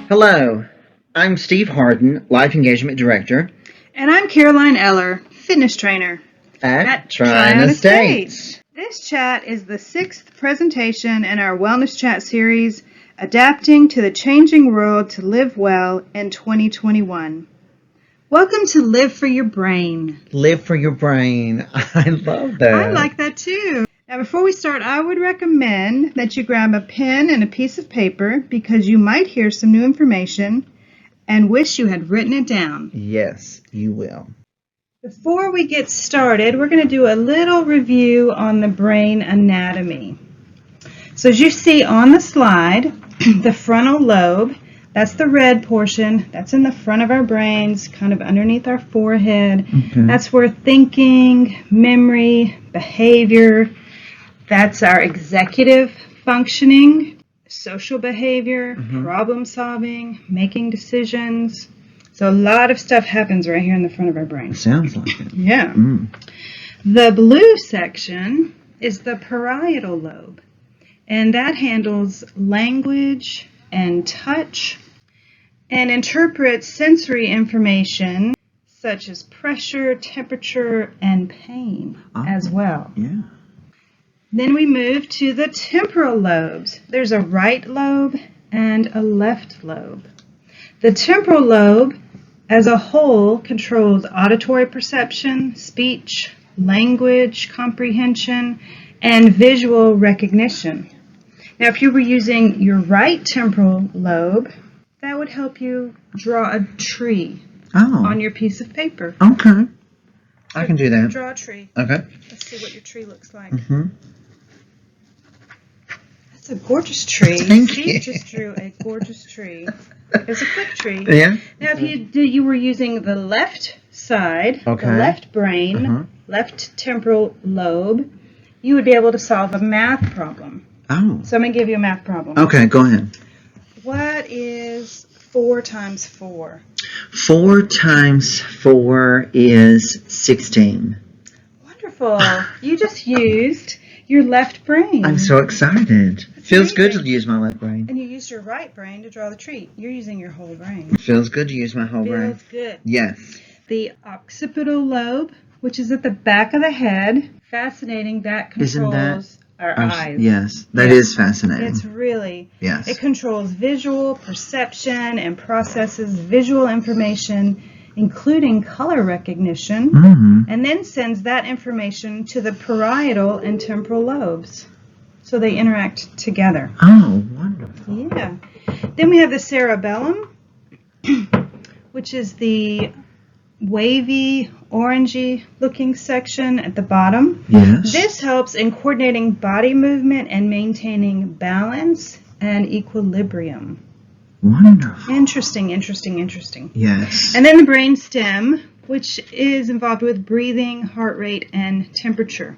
Hello, I'm Steve Harden, Life Engagement Director And I'm Caroline Eller, fitness trainer at Triana Estates. This chat is the 6th presentation in our Wellness Chat series, Adapting to the Changing World to Live Well in 2021. Welcome to Live for Your Brain. Live for your brain. I love that. I like that too. Now, before we start, I would recommend that you grab a pen and a piece of paper because you might hear some new information and wish you had written it down. Yes, you will. Before we get started, we're going to do a little review on the brain anatomy. So as you see on the slide, the frontal lobe, that's the red portion, that's in the front of our brains, kind of underneath our forehead. Okay. That's where thinking, memory, behavior, that's our executive functioning, social behavior, problem solving, making decisions. So a lot of stuff happens right here in the front of our brain. Sounds like it. Yeah. The blue section is the parietal lobe, and that handles language and touch and interprets sensory information such as pressure, temperature, and pain as well. Yeah. Then we move to the temporal lobes. There's a right lobe and a left lobe. The temporal lobe as a whole controls auditory perception, speech, language comprehension, and visual recognition. Now, if you were using your right temporal lobe, that would help you draw a tree on your piece of paper. Okay. I can do that. Draw a tree. Okay. Let's see what your tree looks like. That's a gorgeous tree. Thank you. Steve just drew a gorgeous tree. It's a quick tree. Yeah. Now, if you were using the left side, the left brain, left temporal lobe, you would be able to solve a math problem. Oh. So I'm going to give you a math problem. Okay, go ahead. What is 4 times 4? 4 times 4 is 16. Wonderful. You just used your left brain. I'm so excited. That's Feels good to amazing. use my left brain. And you used your right brain to draw the tree. You're using your whole brain. Feels good to use my whole brain. Feels good. Yes. The occipital lobe, which is at the back of the head. Fascinating. That Isn't controls that our eyes. Yes, that is fascinating. It's really, Yes. it controls visual perception and processes visual information, including color recognition, and then sends that information to the parietal and temporal lobes. So they interact together. Oh, wonderful. Yeah. Then we have the cerebellum, which is the wavy, orangey looking section at the bottom. Yes. This helps in coordinating body movement and maintaining balance and equilibrium. Wonderful. Interesting. Yes. And then the brain stem, which is involved with breathing, heart rate, and temperature.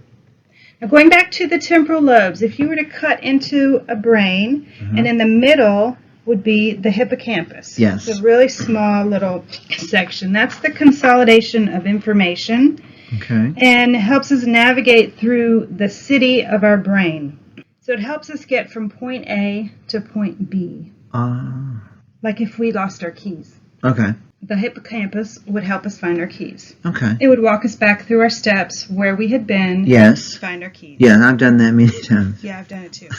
Now going back to the temporal lobes, if you were to cut into a brain, and in the middle would be the hippocampus. Yes. It's a really small little section. That's the consolidation of information. Okay. And helps us navigate through the city of our brain. So it helps us get from point A to point B. Like if we lost our keys. Okay. The hippocampus would help us find our keys. Okay. It would walk us back through our steps where we had been Yes. to find our keys. Yeah, I've done that many times. Yeah, I've done it too.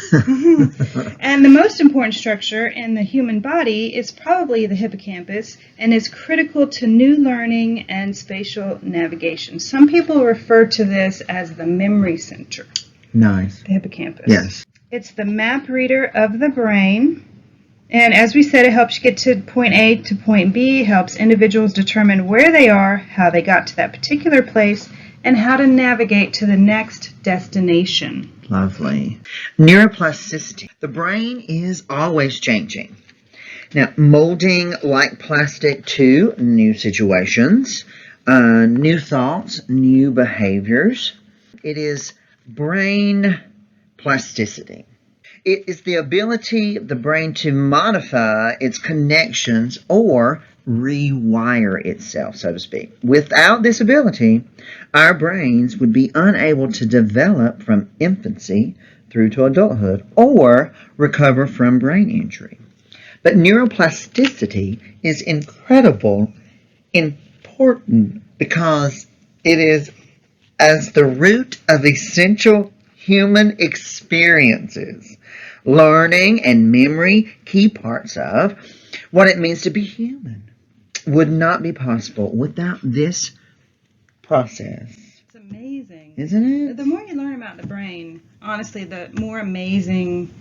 And the most important structure in the human body is probably the hippocampus and is critical to new learning and spatial navigation. Some people refer to this as the memory center, Nice. the hippocampus. Yes. It's the map reader of the brain. And as we said, it helps you get to point A to point B, helps individuals determine where they are, how they got to that particular place, and how to navigate to the next destination. Lovely. Neuroplasticity. The brain is always changing. Now, molding like plastic to new situations, new thoughts, new behaviors. It is brain plasticity. It is the ability of the brain to modify its connections or rewire itself, so to speak. Without this ability, our brains would be unable to develop from infancy through to adulthood or recover from brain injury. But neuroplasticity is incredible, important, because it is as the root of essential human experiences, learning and memory, key parts of what it means to be human, would not be possible without this process. It's amazing. Isn't it? The more you learn about the brain, honestly, the more amazing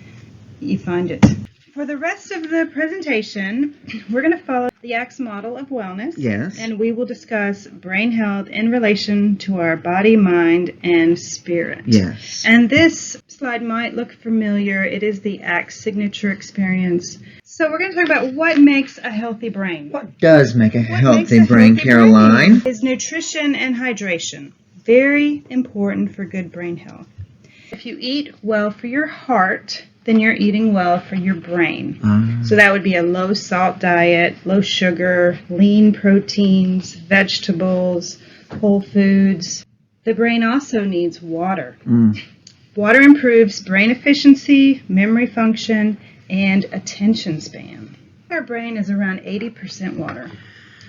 you find it. For the rest of the presentation, we're going to follow the ACTS model of wellness. Yes. And we will discuss brain health in relation to our body, mind, and spirit. Yes. And this slide might look familiar. It is the ACTS signature experience. So we're going to talk about what makes a healthy brain. What does make a What healthy makes a brain, healthy Caroline? brain is nutrition and hydration. Very important for good brain health. If you eat well for your heart, then you're eating well for your brain. So that would be a low salt diet, low sugar, lean proteins, vegetables, whole foods. The brain also needs water. Water improves brain efficiency, memory function, and attention span. Our brain is around 80% water.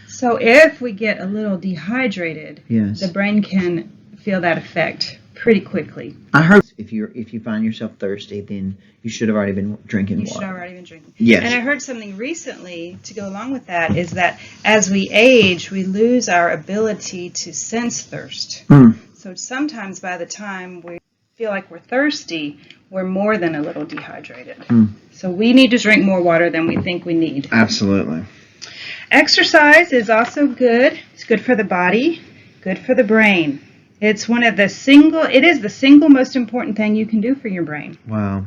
So if we get a little dehydrated, Yes. the brain can feel that effect pretty quickly. I heard if you find yourself thirsty, then you should have already been drinking You water. should have already been drinking. Yes. And I heard something recently to go along with that is that as we age, we lose our ability to sense thirst. So sometimes by the time we feel like we're thirsty, we're more than a little dehydrated. So we need to drink more water than we think we need. Absolutely. Exercise is also good. It's good for the body, good for the brain. It is the single most important thing you can do for your brain. Wow.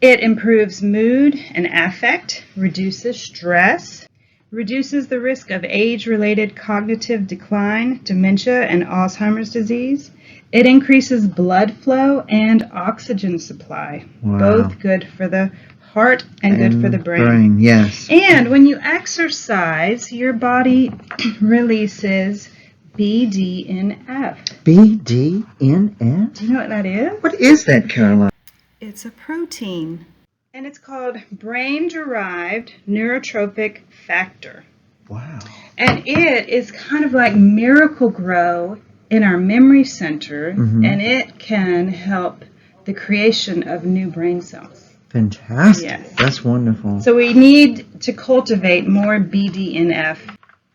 It improves mood and affect, reduces stress, reduces the risk of age-related cognitive decline, dementia, and Alzheimer's disease. It increases blood flow and oxygen supply, Wow. both good for the heart and good for the brain. Yes. And when you exercise, your body releases BDNF. BDNF? Do you know what that is? What is that, Caroline? It's a protein, and it's called brain-derived neurotrophic factor. Wow. And it is kind of like Miracle-Gro in our memory center, and it can help the creation of new brain cells. Fantastic. Yes. That's wonderful. So we need to cultivate more BDNF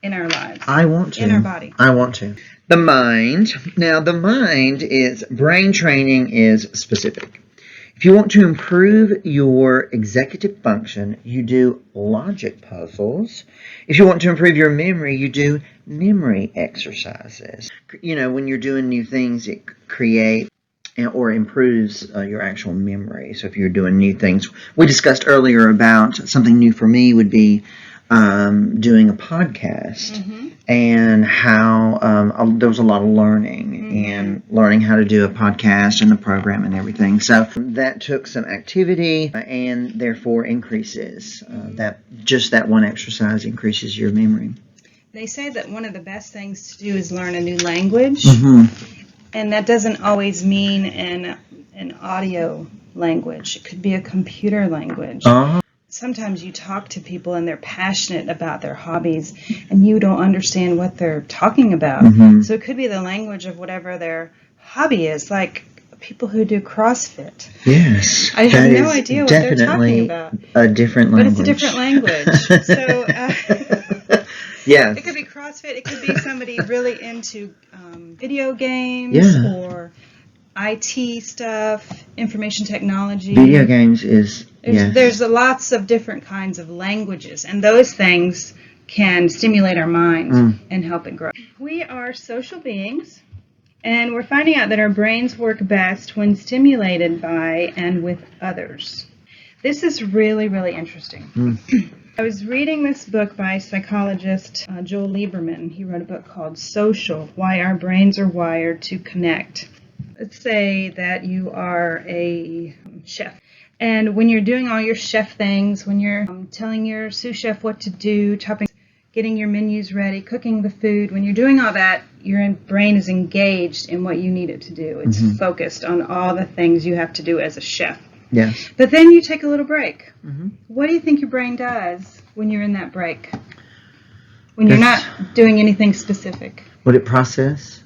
in our lives. I want to. In our body. I want to. The mind. Now, the mind is, brain training is specific. If you want to improve your executive function, you do logic puzzles. If you want to improve your memory, you do memory exercises. You know, when you're doing new things, it creates or improves your actual memory. So if you're doing new things, we discussed earlier about something new for me would be doing a podcast, and how there was a lot of learning and learning how to do a podcast and the program and everything. So that took some activity and therefore increases that one exercise increases your memory. They say that one of the best things to do is learn a new language, and that doesn't always mean an audio language. It could be a computer language. Sometimes you talk to people and they're passionate about their hobbies and you don't understand what they're talking about. So it could be the language of whatever their hobby is, like people who do CrossFit. Yes. I have no idea what they're talking about. A different language. But it's a different language. So yeah. It could be CrossFit. It could be somebody really into video games or IT stuff, information technology. Video games is, There's lots of different kinds of languages, and those things can stimulate our mind and help it grow. We are social beings, and we're finding out that our brains work best when stimulated by and with others. This is really, really interesting. I was reading this book by psychologist Joel Lieberman. He wrote a book called Social: Why Our Brains Are Wired to Connect. Let's say that you are a chef. And when you're doing all your chef things, when you're telling your sous chef what to do, chopping, getting your menus ready, cooking the food, when you're doing all that, your brain is engaged in what you need it to do. It's focused on all the things you have to do as a chef. Yes. But then you take a little break. Mm-hmm. What do you think your brain does when you're in that break? When you're Yes. not doing anything specific? Would it process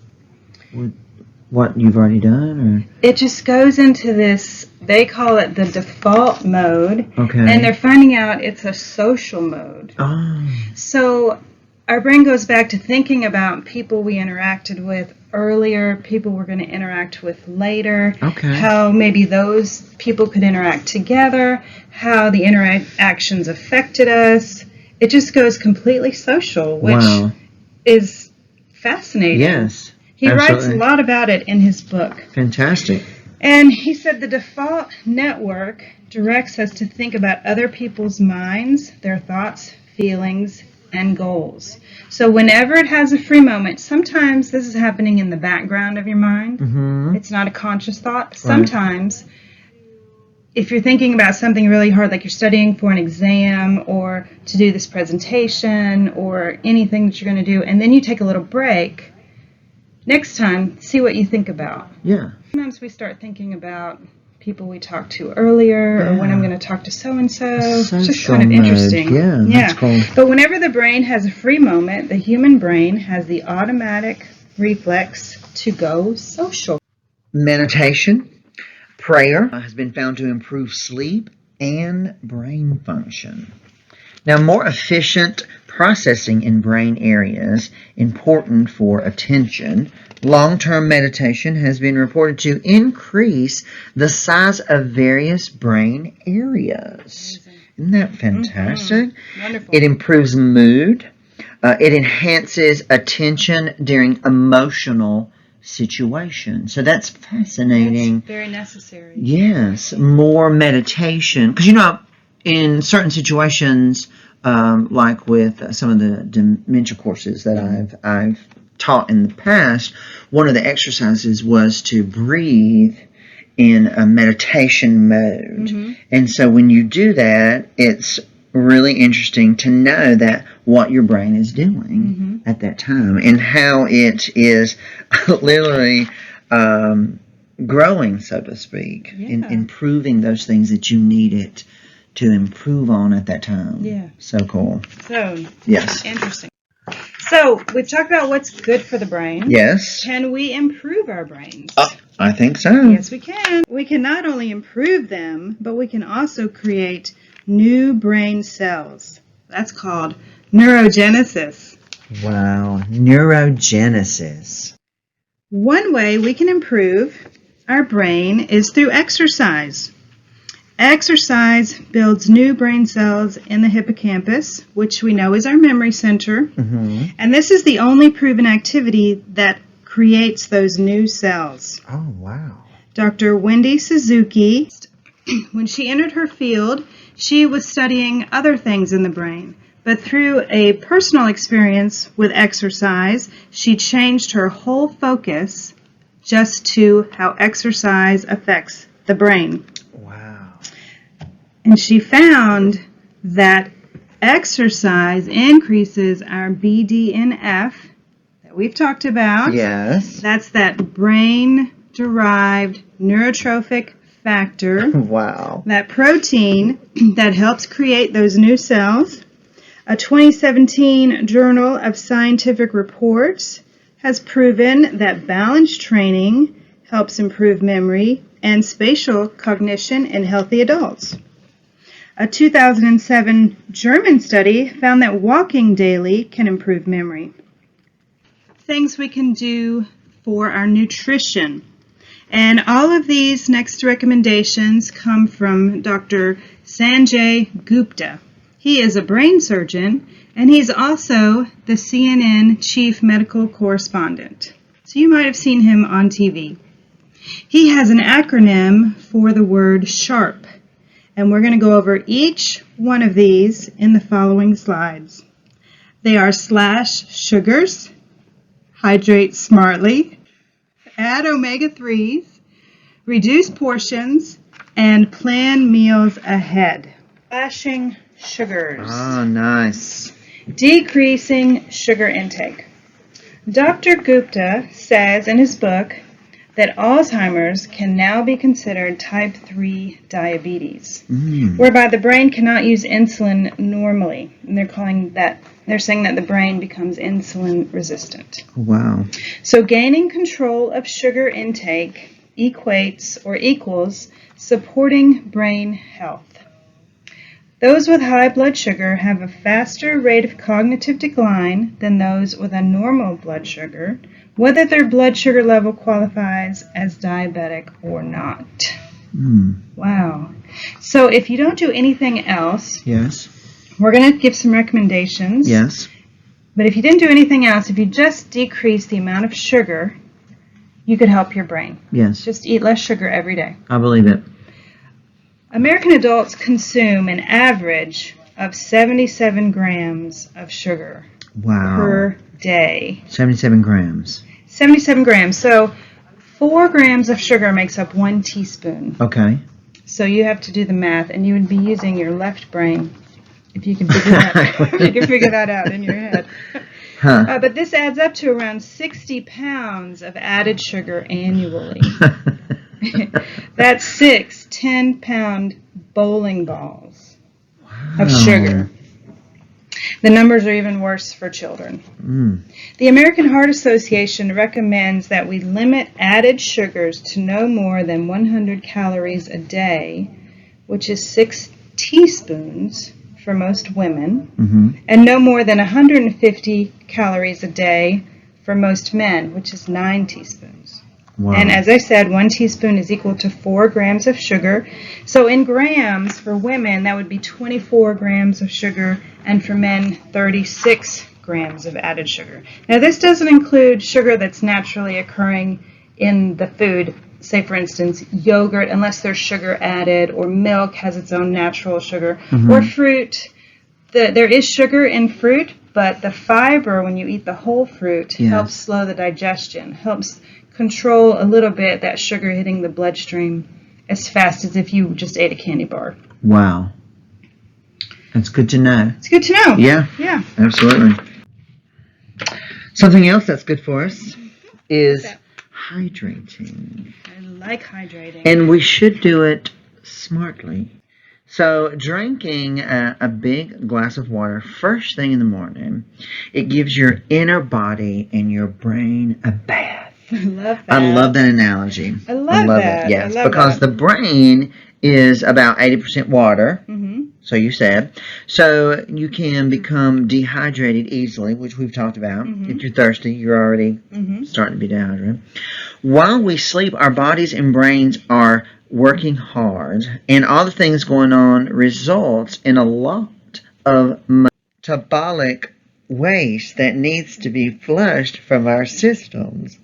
what you've already done, or? It just goes into this, they call it the default mode. Okay. And they're finding out it's a social mode. Oh. So our brain goes back to thinking about people we interacted with earlier, people we're going to interact with later, Okay. how maybe those people could interact together, how the interactions affected us. It just goes completely social, which Wow. is fascinating. Yes. He writes a Absolutely. lot about it in his book. Fantastic. And he said the default network directs us to think about other people's minds, their thoughts, feelings, and goals. So whenever it has a free moment, sometimes this is happening in the background of your mind. Mm-hmm. It's not a conscious thought. Sometimes, if you're thinking about something really hard, like you're studying for an exam or to do this presentation or anything that you're going to do, and then you take a little break, next time, see what you think about. Yeah. Sometimes we start thinking about people we talked to earlier, or when I'm going to talk to so-and-so. It's just Social kind of mode. interesting. Yeah, that's cool. But whenever the brain has a free moment, the human brain has the automatic reflex to go social. Meditation, prayer has been found to improve sleep and brain function. Now, more efficient processing in brain areas important for attention. Long-term meditation has been reported to increase the size of various brain areas. Isn't that fantastic? Wonderful. It improves mood. It enhances attention during emotional situations. So that's fascinating. That's very necessary. Yes, more meditation. Because, in certain situations, like with some of the dementia courses that I've taught in the past, one of the exercises was to breathe in a meditation mode. Mm-hmm. And so when you do that, it's really interesting to know that what your brain is doing at that time and how it is literally growing, so to speak, and improving those things that you need it to improve on at that time. Yeah. So cool. So, Yes. interesting. So, we've talked about what's good for the brain. Yes. Can we improve our brains? I think so. Yes, we can. We can not only improve them, but we can also create new brain cells. That's called neurogenesis. Wow. Neurogenesis. One way we can improve our brain is through exercise. Exercise builds new brain cells in the hippocampus, which we know is our memory center. Mm-hmm. And this is the only proven activity that creates those new cells. Oh, wow. Dr. Wendy Suzuki, when she entered her field, she was studying other things in the brain. But through a personal experience with exercise, she changed her whole focus just to how exercise affects the brain. Wow. And she found that exercise increases our BDNF that we've talked about. Yes. That's that brain-derived neurotrophic factor. Wow. That protein that helps create those new cells. A 2017 Journal of Scientific Reports has proven that balance training helps improve memory and spatial cognition in healthy adults. A 2007 German study found that walking daily can improve memory. Things we can do for our nutrition. And all of these next recommendations come from Dr. Sanjay Gupta. He is a brain surgeon, and he's also the CNN chief medical correspondent. So you might have seen him on TV. He has an acronym for the word SHARP, and we're going to go over each one of these in the following slides. They are /sugars, hydrate smartly, add omega-3s, reduce portions, and plan meals ahead. Slashing sugars. Oh, nice. Decreasing sugar intake. Dr. Gupta says in his book, that Alzheimer's can now be considered type 3 diabetes, whereby the brain cannot use insulin normally. And they're saying that the brain becomes insulin resistant. Wow. So gaining control of sugar intake equates or equals supporting brain health. Those with high blood sugar have a faster rate of cognitive decline than those with a normal blood sugar, whether their blood sugar level qualifies as diabetic or not. Wow. So if you don't do anything else, Yes. we're going to give some recommendations. Yes. But if you didn't do anything else, if you just decrease the amount of sugar, you could help your brain. Yes. Just eat less sugar every day. I believe it. American adults consume an average of 77 grams of sugar Wow. per day. 77 grams. 77 grams. So 4 grams of sugar makes up 1 teaspoon. Okay. So you have to do the math, and you would be using your left brain if you can figure that out in your head. Huh. But this adds up to around 60 pounds of added sugar annually. That's 6 10-pound bowling balls of sugar. The numbers are even worse for children. The American Heart Association recommends that we limit added sugars to no more than 100 calories a day, which is 6 teaspoons for most women, and no more than 150 calories a day for most men, which is 9 teaspoons. Wow. And as I said, 1 teaspoon is equal to 4 grams of sugar. So in grams, for women, that would be 24 grams of sugar, and for men, 36 grams of added sugar. Now, this doesn't include sugar that's naturally occurring in the food. Say, for instance, yogurt, unless there's sugar added, or milk has its own natural sugar, or fruit. There is sugar in fruit, but the fiber, when you eat the whole fruit, helps slow the digestion, helps control a little bit that sugar hitting the bloodstream as fast as if you just ate a candy bar. Wow. That's good to know. It's good to know. Yeah. Yeah. Absolutely. Something else that's good for us is hydrating. I like hydrating. And we should do it smartly. So drinking a big glass of water first thing in the morning, it gives your inner body and your brain a bath. I love that. I love that analogy. I love that. it. Yes, I love because that. the brain is about 80% water. So you said. So you can become dehydrated easily, which we've talked about. If you're thirsty, you're already starting to be dehydrated. While we sleep, our bodies and brains are working hard, and all the things going on results in a lot of metabolic waste that needs to be flushed from our systems.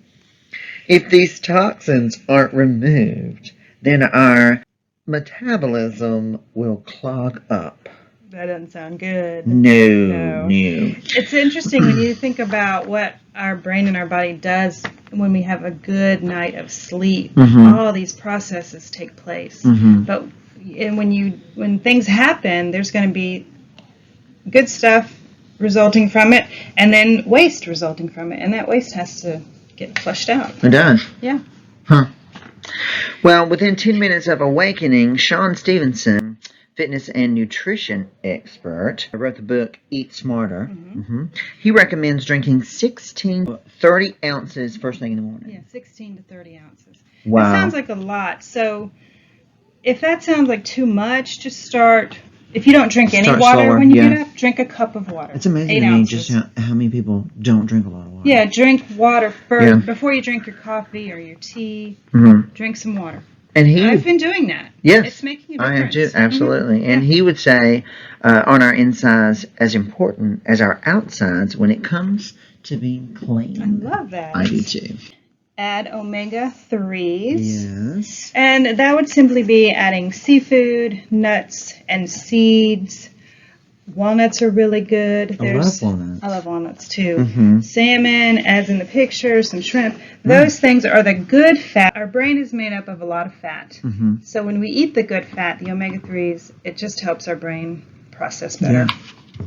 If these toxins aren't removed, then our metabolism will clog up. That doesn't sound good. No. It's interesting when you think about what our brain and our body does when we have a good night of sleep. All these processes take place. But when things happen, there's going to be good stuff resulting from it, and then waste resulting from it, and that waste has to get flushed out. It does. Yeah. Huh. Well, within 10 minutes of awakening, Sean Stevenson, fitness and nutrition expert, wrote the book Eat Smarter. He recommends drinking 16 to 30 ounces first thing in the morning. Yeah, 16 to 30 ounces. Wow. That sounds like a lot. So if that sounds like too much, just start. If you don't drink any Start water slower, when you get up, drink a cup of water. It's amazing 8 to me ounces. just how many people don't drink a lot of water. Yeah, drink water first. Yeah. Before you drink your coffee or your tea, drink some water. And I've been doing that. Yes, It's making a I have difference. too, absolutely. And he would say, on our insides as important as our outsides when it comes to being clean. I love that. I do too. Add omega-3s. Yes. And that would simply be adding seafood, nuts, and seeds. Walnuts are really good. I love walnuts. I love walnuts too. Salmon, as in the picture, some shrimp. Those things are the good fat. Our brain is made up of a lot of fat. So when we eat the good fat, the omega-3s, it just helps our brain process better. Yeah.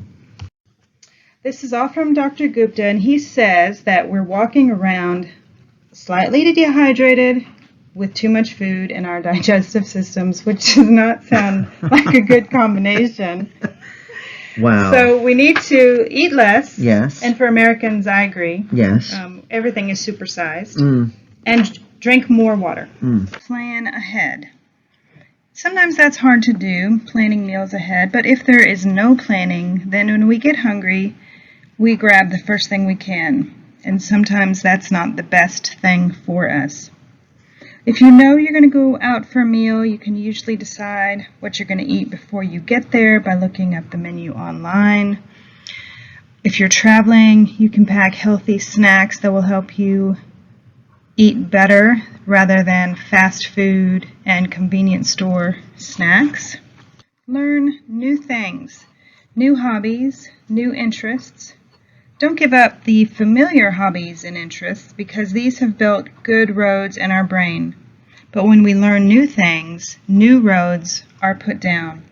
This is all from Dr. Gupta, and he says that we're walking around slightly dehydrated with too much food in our digestive systems, which does not sound like a good combination. Wow. So we need to eat less. Yes. And for Americans, I agree. Yes. Everything is supersized. Mm. And drink more water. Mm. Plan ahead. Sometimes that's hard to do, planning meals ahead, but if there is no planning, then when we get hungry, we grab the first thing we can. And sometimes that's not the best thing for us. If you know you're going to go out for a meal, you can usually decide what you're going to eat before you get there by looking up the menu online. If you're traveling, you can pack healthy snacks that will help you eat better rather than fast food and convenience store snacks. Learn new things, new hobbies, new interests. Don't give up the familiar hobbies and interests because these have built good roads in our brain. But when we learn new things, new roads are put down.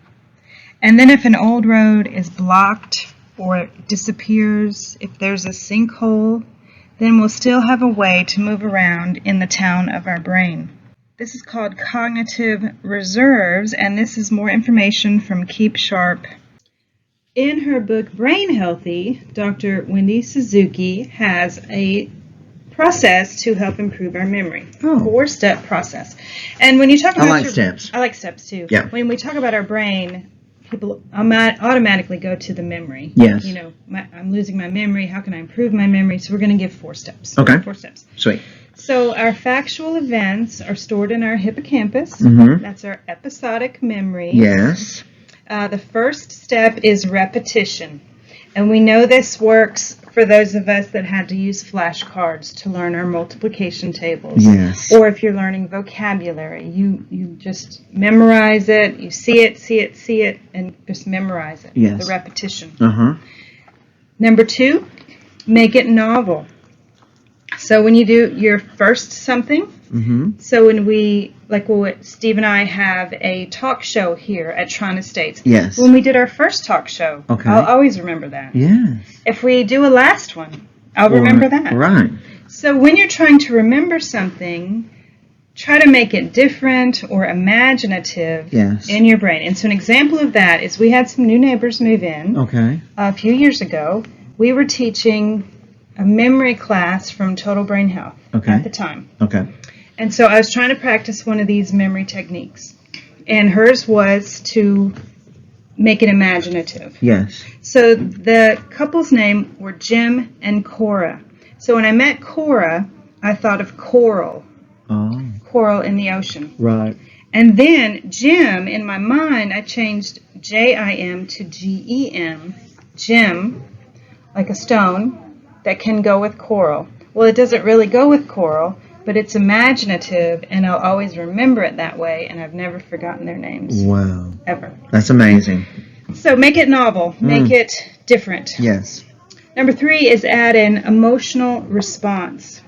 And then if an old road is blocked or disappears, if there's a sinkhole, then we'll still have a way to move around in the town of our brain. This is called cognitive reserves, and this is more information from Keep Sharp. In her book Brain Healthy, Dr. Wendy Suzuki has a process to help improve our memory. Oh. 4-step process. And when you talk about I like steps. I like steps too. Yeah. When we talk about our brain, people automatically go to the memory. Yes. You know, I'm losing my memory. How can I improve my memory? So we're going to give 4 steps. Okay. 4 steps. Sweet. So our factual events are stored in our hippocampus. Mm-hmm. That's our episodic memory. Yes. The first step is repetition. And we know this works for those of us that had to use flashcards to learn our multiplication tables. Yes. Or if you're learning vocabulary, you just memorize it, you see it, and just memorize it. Yes. The repetition. Uh-huh. Number 2, make it novel. So when you do your first something, Mm-hmm. so when Steve and I have a talk show here at Tron Estates. Yes. When we did our first talk show, Okay. I'll always remember that. Yes. If we do a last one, I'll remember that. Right. So when you're trying to remember something, try to make it different or imaginative Yes. in your brain. And so an example of that is we had some new neighbors move in Okay. a few years ago. We were teaching a memory class from Total Brain Health Okay. at the time. Okay. And so I was trying to practice one of these memory techniques. And hers was to make it imaginative. Yes. So the couple's name were Jim and Cora. So when I met Cora, I thought of coral. Oh. Coral in the ocean. Right. And then Jim, in my mind, I changed J-I-M to G-E-M. Jim, like a stone, that can go with coral. Well, it doesn't really go with coral, but it's imaginative, and I'll always remember it that way, and I've never forgotten their names. Wow. Ever. That's amazing. So make it novel. Make it different. Yes. Number 3 is add an emotional response.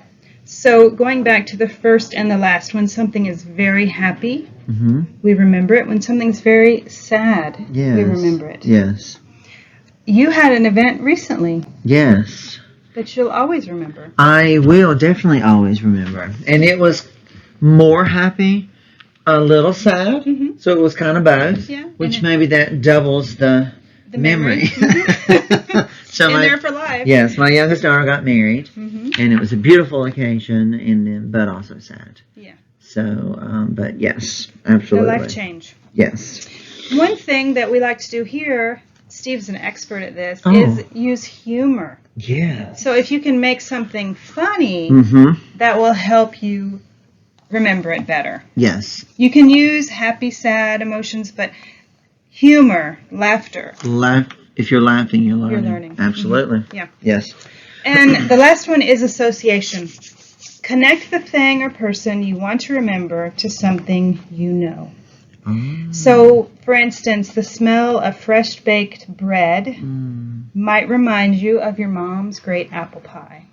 So going back to the first and the last, when something is very happy, Mm-hmm. we remember it. When something's very sad, Yes. we remember it. Yes. You had an event recently Yes. that you'll always remember. I will definitely always remember. And it was more happy, a little sad. Mhm. So it was kind of both. Yeah. Which maybe that doubles the memory. So And there for life. yes, my youngest daughter got married, Mm-hmm. and it was a beautiful occasion, and then, but also sad. Yeah. So, but yes, The absolutely. life change. Yes. One thing that we like to do here, Steve's an expert at this, Oh. is use humor. Yes. So if you can make something funny, Mm-hmm. that will help you remember it better. Yes. You can use happy, sad emotions, but humor, laughter. If you're laughing, you're learning. You're learning. Absolutely. Yeah. Yes. And the last one is association. Connect the thing or person you want to remember to something you know. Oh. So, for instance, the smell of fresh baked bread might remind you of your mom's great apple pie.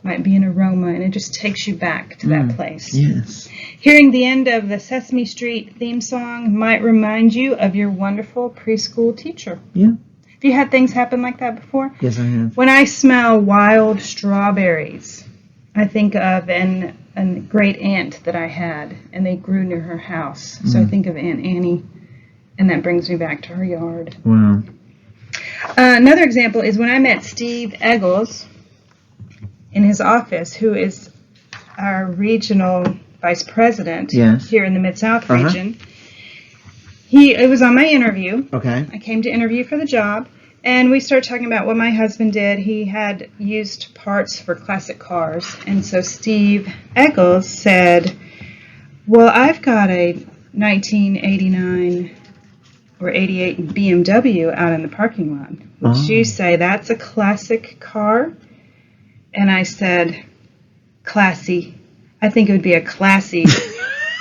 Might be an aroma, and it just takes you back to that place. Yes. Hearing the end of the Sesame Street theme song might remind you of your wonderful preschool teacher. Yeah. Have you had things happen like that before? Yes, I have. When I smell wild strawberries, I think of a great aunt that I had, and they grew near her house. So I think of Aunt Annie, and that brings me back to her yard. Wow. Another example is when I met Steve Eggles in his office, who is our regional vice president here in the Mid-South region. It was on my interview. Okay. I came to interview for the job, and we started talking about what my husband did. He had used parts for classic cars, and so Steve Eggles said, well, I've got a 1989 or 88 BMW out in the parking lot. Would you say that's a classic car? And I said, classy. I think it would be a classy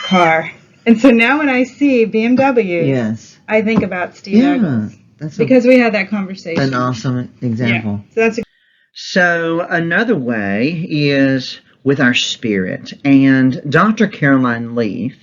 car. And so now when I see BMW, I think about Steve Eggles. Because we had that conversation. An awesome example. Yeah. So another way is with our spirit. And Dr. Caroline Leaf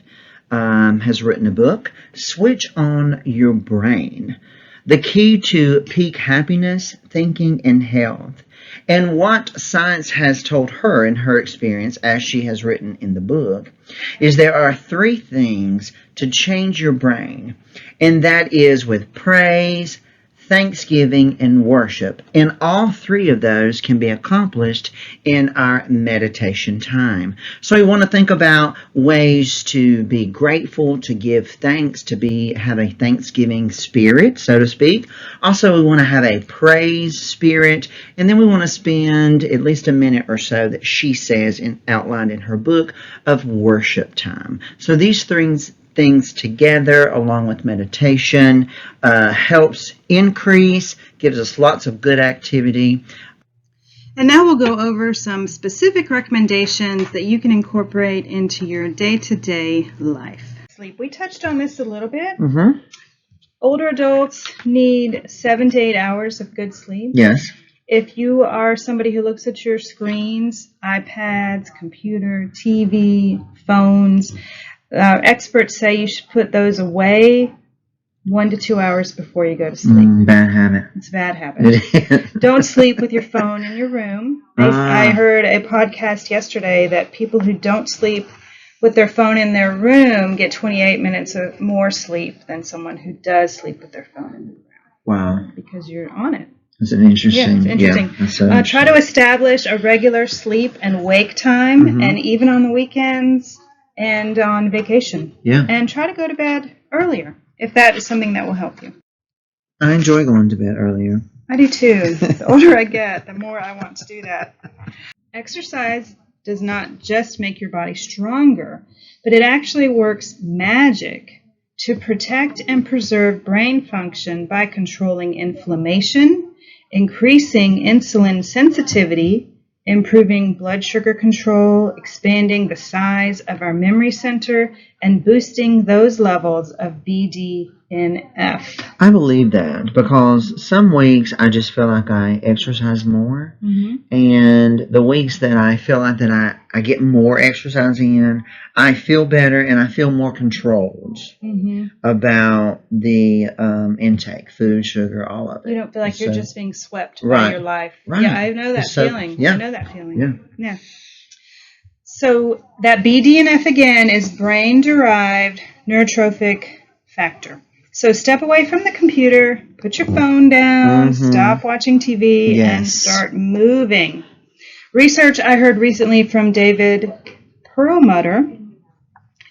has written a book, Switch on Your Brain, the key to peak happiness, thinking, and health. And what science has told her in her experience, as she has written in the book, is there are 3 things to change your brain, and that is with praise, thanksgiving, and worship. And all 3 of those can be accomplished in our meditation time. So we want to think about ways to be grateful, to give thanks, to have a thanksgiving spirit, so to speak. Also, we want to have a praise spirit, and then we want to spend at least a minute or so that she says outlined in her book of worship time. So these things together, along with meditation, helps increase, gives us lots of good activity. And now we'll go over some specific recommendations that you can incorporate into your day-to-day life. Sleep. We touched on this a little bit. Older adults need 7 to 8 hours of good sleep. Yes. If you are somebody who looks at your screens, iPads, computer, TV, phones, experts say you should put those away 1 to 2 hours before you go to sleep. Bad habit. It's a bad habit. Don't sleep with your phone in your room. I heard a podcast yesterday that people who don't sleep with their phone in their room get 28 minutes of more sleep than someone who does sleep with their phone in the room. Wow. Because you're on it. It's interesting. Yeah, it's interesting. Yeah, so interesting. Try to establish a regular sleep and wake time, and even on the weekends and on vacation. Yeah. And try to go to bed earlier, if that is something that will help you. I enjoy going to bed earlier. I do too. The older I get, the more I want to do that. Exercise does not just make your body stronger, but it actually works magic to protect and preserve brain function by controlling inflammation, increasing insulin sensitivity, improving blood sugar control, expanding the size of our memory center, and boosting those levels of BDNF. I believe that because some weeks I just feel like I exercise more, and the weeks that I feel like that I get more exercise in, I feel better and I feel more controlled about the intake, food, sugar, all of it. You don't feel like you're just being swept by your life. Right. Yeah, I know that feeling. Yeah. I know that feeling. Yeah. So that BDNF again is brain-derived neurotrophic factor. So step away from the computer, put your phone down, stop watching TV, and start moving. Research I heard recently from David Perlmutter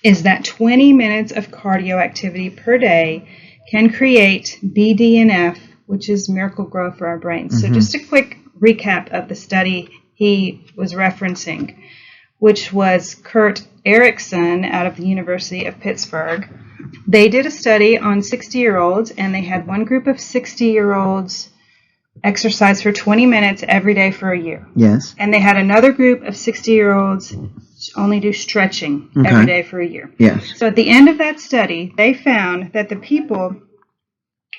is that 20 minutes of cardio activity per day can create BDNF, which is miracle growth for our brains. So just a quick recap of the study he was referencing, which was Kurt Erickson out of the University of Pittsburgh. They did a study on 60-year-olds, and they had one group of 60-year-olds exercise for 20 minutes every day for a year. Yes. And they had another group of 60-year-olds only do stretching every day for a year. Yes. So at the end of that study, they found that the people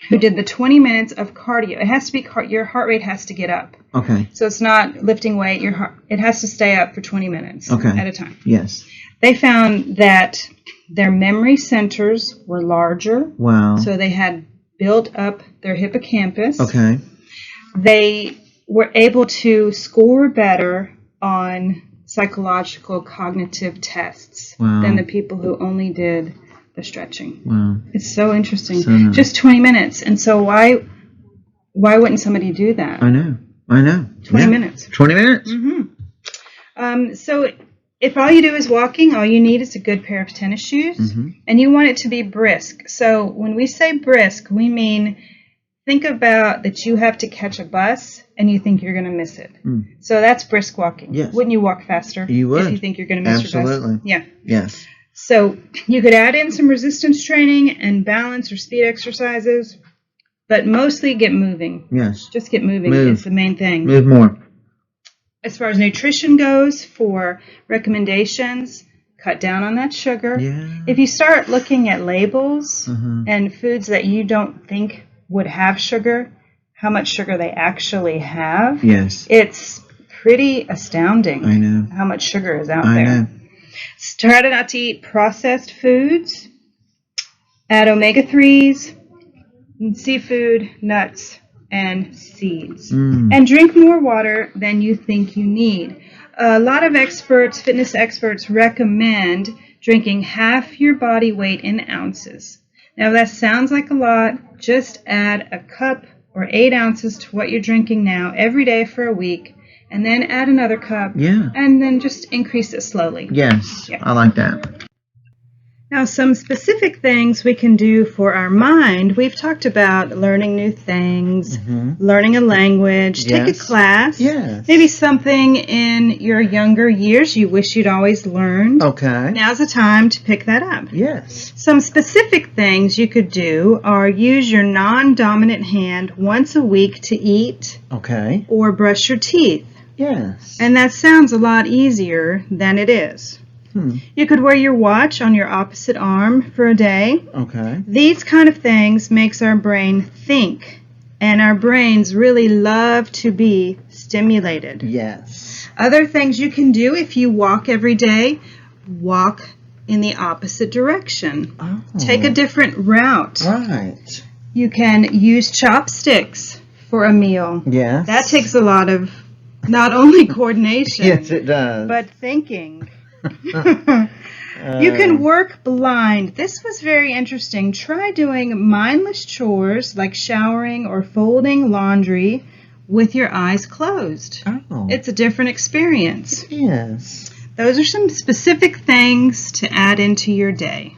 who did the 20 minutes of cardio, it has to be your heart rate has to get up. Okay. So it's not lifting weight. It has to stay up for 20 minutes at a time. Yes. They found that their memory centers were larger. Wow. So they had built up their hippocampus. Okay. They were able to score better on psychological cognitive tests Wow. than the people who only did the stretching. Wow. It's so interesting. So nice. Just 20 minutes. And so why wouldn't somebody do that? I know. 20 minutes. 20 minutes? So if all you do is walking, all you need is a good pair of tennis shoes, and you want it to be brisk. So when we say brisk, we mean think about that you have to catch a bus and you think you're going to miss it. So that's brisk walking. Yes. Wouldn't you walk faster You would. if you think you're going to miss your bus? Absolutely. Yeah. Yes. So you could add in some resistance training and balance or speed exercises, but mostly get moving. Yes. Just get moving Move. is the main thing. Move more. As far as nutrition goes, for recommendations, cut down on that sugar. Yeah. If you start looking at labels Uh-huh. and foods that you don't think would have sugar, how much sugar they actually have, Yes. it's pretty astounding I know. how much sugar is out I there. know. Try not to eat processed foods. Add omega-3s, seafood, nuts, and seeds. And drink more water than you think you need. A lot of experts, fitness experts, recommend drinking half your body weight in ounces. Now, that sounds like a lot. Just add a cup or 8 ounces to what you're drinking now every day for a week, and then add another cup, Yeah. and then just increase it slowly. Yes. Yeah. I like that. Now, some specific things we can do for our mind. We've talked about learning new things, learning a language, take a Yes. class. Yes. Maybe something in your younger years you wish you'd always learned. Okay. Now's the time to pick that up. Yes. Some specific things you could do are use your non-dominant hand once a week to eat Okay. or brush your teeth. Yes. And that sounds a lot easier than it is. You could wear your watch on your opposite arm for a day. Okay. These kind of things makes our brain think, and our brains really love to be stimulated. Yes. Other things you can do if you walk every day, walk in the opposite direction. Oh. Take a different route. Right. You can use chopsticks for a meal. Yes. That takes a lot of not only coordination, Yes, it does. but thinking. You can work blind. This was very interesting. Try doing mindless chores like showering or folding laundry with your eyes closed. Oh. It's a different experience. Yes. Those are some specific things to add into your day.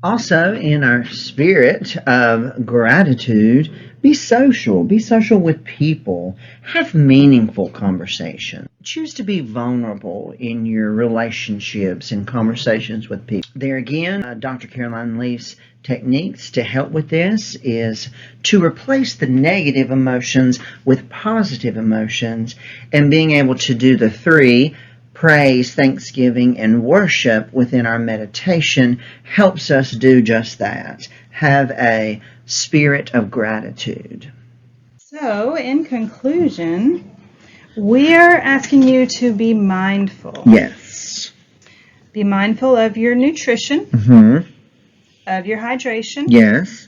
Also, in our spirit of gratitude, be social. Be social with people. Have meaningful conversation. Choose to be vulnerable in your relationships and conversations with people. There again, Dr. Caroline Leaf's techniques to help with this is to replace the negative emotions with positive emotions, and being able to do the 3, praise, thanksgiving, and worship within our meditation helps us do just that. Have a spirit of gratitude. So, in conclusion, we are asking you to be mindful. Yes. Be mindful of your nutrition, Mm-hmm. of your hydration, Yes.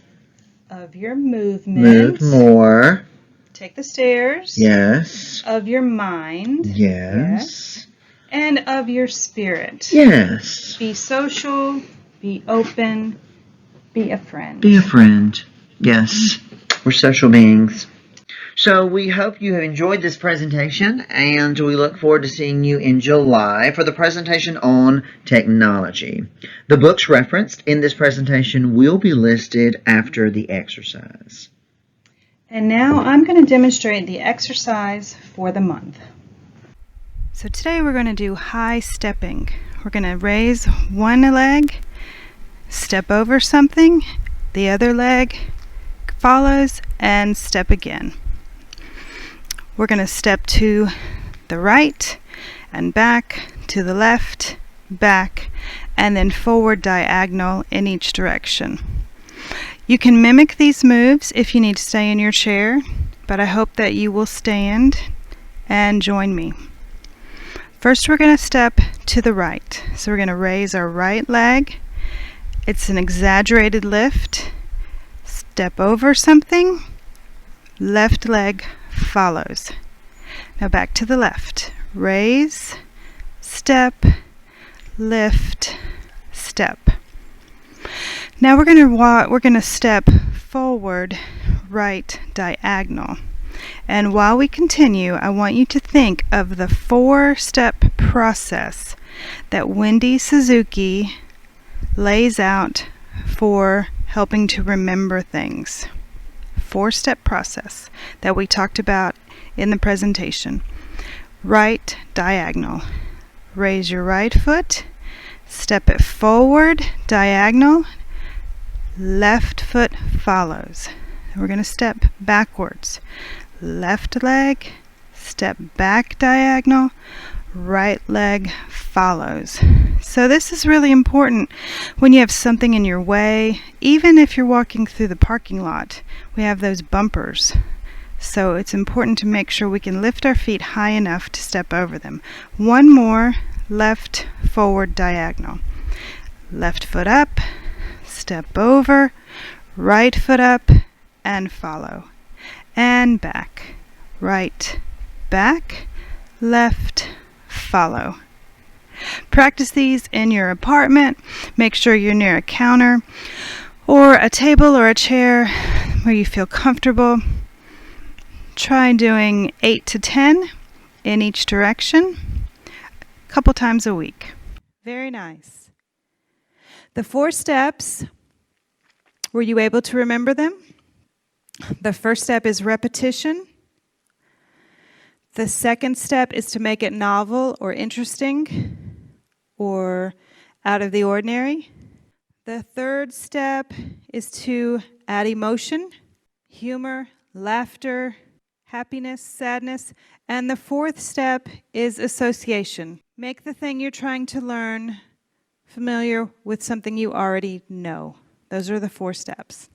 of your movement. Move more. Take the stairs. Yes. Of your mind. Yes. And of your spirit. Yes. Be social, be open, be a friend. Be a friend. Yes. We're social beings. So we hope you have enjoyed this presentation, and we look forward to seeing you in July for the presentation on technology. The books referenced in this presentation will be listed after the exercise. And now I'm going to demonstrate the exercise for the month. So today we're going to do high stepping. We're going to raise one leg, step over something, the other leg follows, and step again. We're going to step to the right and back, to the left, back, and then forward diagonal in each direction. You can mimic these moves if you need to stay in your chair, but I hope that you will stand and join me. First, we're going to step to the right. So we're going to raise our right leg. It's an exaggerated lift. Step over something. Left leg follows. Now back to the left. raise, step, lift, step. Now we're going to step forward, right diagonal. And while we continue, I want you to think of the 4-step process that Wendy Suzuki lays out for helping to remember things. 4-step process that we talked about in the presentation. Right diagonal. Raise your right foot, step it forward, diagonal, left foot follows. We're going to step backwards. Left leg, step back diagonal, right leg follows. So this is really important when you have something in your way. Even if you're walking through the parking lot, we have those bumpers. So it's important to make sure we can lift our feet high enough to step over them. One more, left forward diagonal. Left foot up, step over, right foot up, and follow. And back, right, back, left, follow. Practice these in your apartment. Make sure you're near a counter or a table or a chair where you feel comfortable. Try doing 8 to 10 in each direction, a couple times a week. Very nice. The 4 steps, were you able to remember them? The first step is repetition. The second step is to make it novel or interesting or out of the ordinary. The third step is to add emotion, humor, laughter, happiness, sadness. And the fourth step is association. Make the thing you're trying to learn familiar with something you already know. Those are the 4 steps.